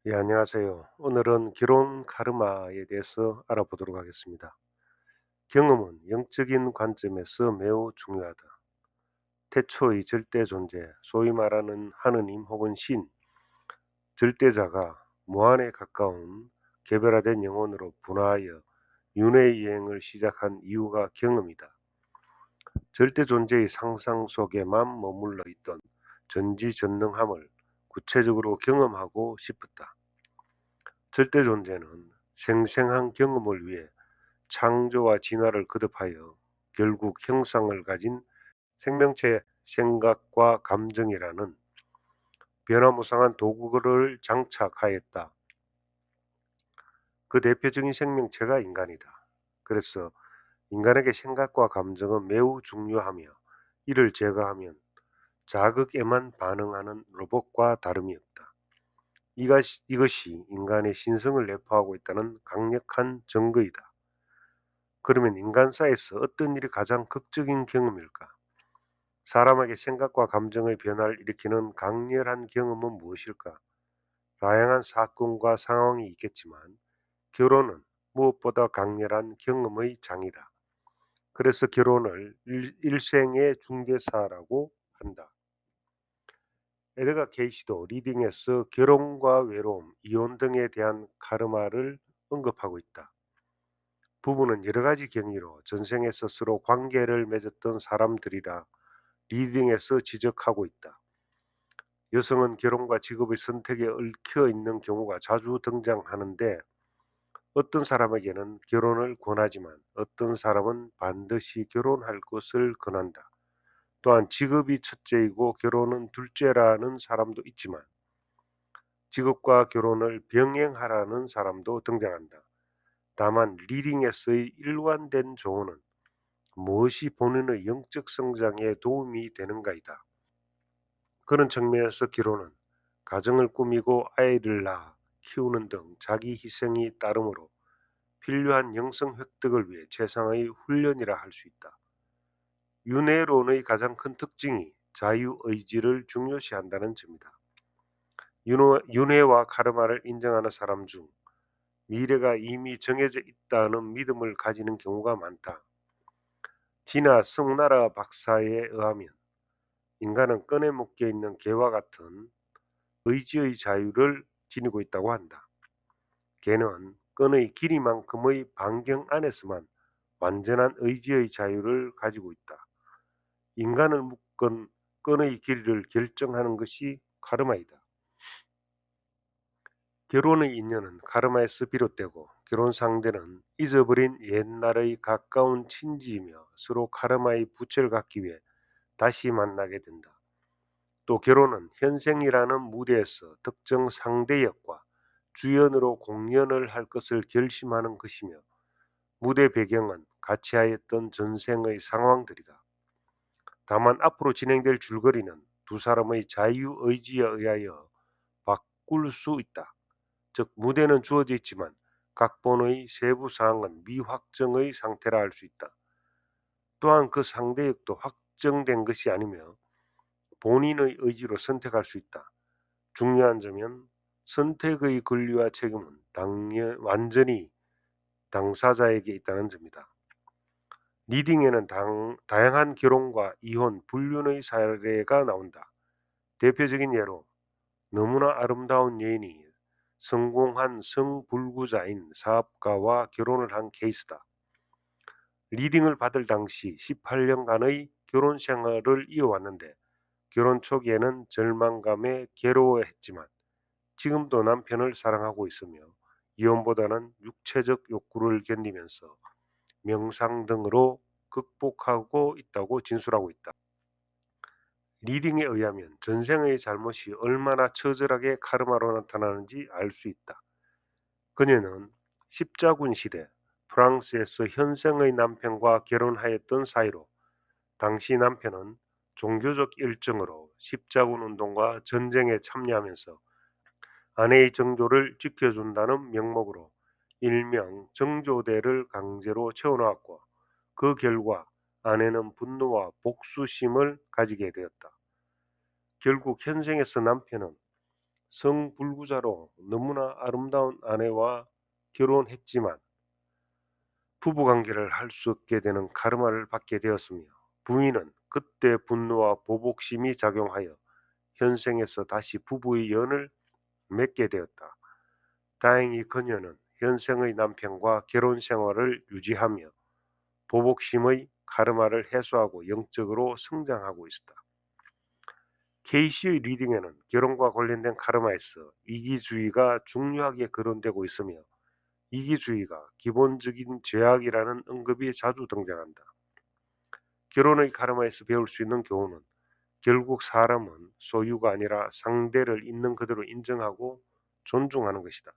예, 안녕하세요. 오늘은 결혼 카르마에 대해서 알아보도록 하겠습니다. 경험은 영적인 관점에서 매우 중요하다. 태초의 절대 존재, 소위 말하는 하느님 혹은 신, 절대자가 무한에 가까운 개별화된 영혼으로 분화하여 윤회의 여행을 시작한 이유가 경험이다. 절대 존재의 상상 속에만 머물러 있던 전지전능함을 구체적으로 경험하고 싶었다. 절대 존재는 생생한 경험을 위해 창조와 진화를 거듭하여 결국 형상을 가진 생명체의 생각과 감정이라는 변화무쌍한 도구를 장착하였다. 그 대표적인 생명체가 인간이다. 그래서 인간에게 생각과 감정은 매우 중요하며 이를 제거하면 자극에만 반응하는 로봇과 다름이 없다. 이것이 인간의 신성을 내포하고 있다는 강력한 증거이다. 그러면 인간사에서 어떤 일이 가장 극적인 경험일까? 사람에게 생각과 감정의 변화를 일으키는 강렬한 경험은 무엇일까? 다양한 사건과 상황이 있겠지만 결혼은 무엇보다 강렬한 경험의 장이다. 그래서 결혼을 일생의 중개사라고 한다. 에드가 케이시도 리딩에서 결혼과 외로움, 이혼 등에 대한 카르마를 언급하고 있다. 부부는 여러 가지 경위로 전생에서 서로 관계를 맺었던 사람들이라 리딩에서 지적하고 있다. 여성은 결혼과 직업의 선택에 얽혀 있는 경우가 자주 등장하는데 어떤 사람에게는 결혼을 권하지만 어떤 사람은 반드시 결혼할 것을 권한다. 또한 직업이 첫째이고 결혼은 둘째라는 사람도 있지만 직업과 결혼을 병행하라는 사람도 등장한다. 다만 리딩에서의 일관된 조언은 무엇이 본인의 영적 성장에 도움이 되는가이다. 그런 측면에서 결혼은 가정을 꾸미고 아이를 낳아 키우는 등 자기 희생이 따르므로 필요한 영성 획득을 위해 최상의 훈련이라 할 수 있다. 윤회론의 가장 큰 특징이 자유의지를 중요시한다는 점이다. 윤회와 카르마를 인정하는 사람 중 미래가 이미 정해져 있다는 믿음을 가지는 경우가 많다. 티나 성나라 박사에 의하면 인간은 끈에 묶여 있는 개와 같은 의지의 자유를 지니고 있다고 한다. 개는 끈의 길이만큼의 반경 안에서만 완전한 의지의 자유를 가지고 있다. 인간을 묶은 끈의 길이를 결정하는 것이 카르마이다. 결혼의 인연은 카르마에서 비롯되고 결혼 상대는 잊어버린 옛날의 가까운 친지이며 서로 카르마의 부채를 갚기 위해 다시 만나게 된다. 또 결혼은 현생이라는 무대에서 특정 상대 역과 주연으로 공연을 할 것을 결심하는 것이며 무대 배경은 같이 하였던 전생의 상황들이다. 다만 앞으로 진행될 줄거리는 두 사람의 자유의지에 의하여 바꿀 수 있다. 즉 무대는 주어져 있지만 각본의 세부 사항은 미확정의 상태라 할 수 있다. 또한 그 상대 역도 확정된 것이 아니며 본인의 의지로 선택할 수 있다. 중요한 점은 선택의 권리와 책임은 완전히 당사자에게 있다는 점이다. 리딩에는 다양한 결혼과 이혼, 불륜의 사례가 나온다. 대표적인 예로 너무나 아름다운 여인이 성공한 성불구자인 사업가와 결혼을 한 케이스다. 리딩을 받을 당시 18년간의 결혼 생활을 이어왔는데 결혼 초기에는 절망감에 괴로워했지만 지금도 남편을 사랑하고 있으며 이혼보다는 육체적 욕구를 견디면서 명상 등으로 극복하고 있다고 진술하고 있다. 리딩에 의하면 전생의 잘못이 얼마나 처절하게 카르마로 나타나는지 알 수 있다. 그녀는 십자군 시대 프랑스에서 현생의 남편과 결혼하였던 사이로 당시 남편은 종교적 일정으로 십자군 운동과 전쟁에 참여하면서 아내의 정조를 지켜준다는 명목으로 일명 정조대를 강제로 채워넣었고 그 결과 아내는 분노와 복수심을 가지게 되었다. 결국 현생에서 남편은 성불구자로 너무나 아름다운 아내와 결혼했지만 부부관계를 할 수 없게 되는 카르마를 받게 되었으며, 부인은 그때 분노와 보복심이 작용하여 현생에서 다시 부부의 연을 맺게 되었다. 다행히 그녀는 현생의 남편과 결혼 생활을 유지하며 보복심의 카르마를 해소하고 영적으로 성장하고 있었다. 케이시의 리딩에는 결혼과 관련된 카르마에서 이기주의가 중요하게 거론되고 있으며, 이기주의가 기본적인 죄악이라는 언급이 자주 등장한다. 결혼의 카르마에서 배울 수 있는 교훈은, 결국 사람은 소유가 아니라 상대를 있는 그대로 인정하고 존중하는 것이다.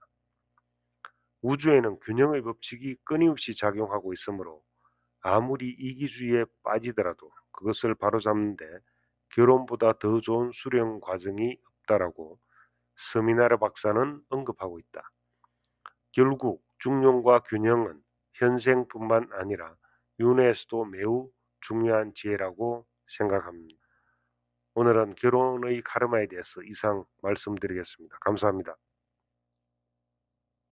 우주에는 균형의 법칙이 끊임없이 작용하고 있으므로 아무리 이기주의에 빠지더라도 그것을 바로잡는데 결혼보다 더 좋은 수령 과정이 없다라고 서미나르 박사는 언급하고 있다. 결국 중용과 균형은 현생뿐만 아니라 윤회에서도 매우 중요한 지혜라고 생각합니다. 오늘은 결혼의 카르마에 대해서 이상 말씀드리겠습니다. 감사합니다.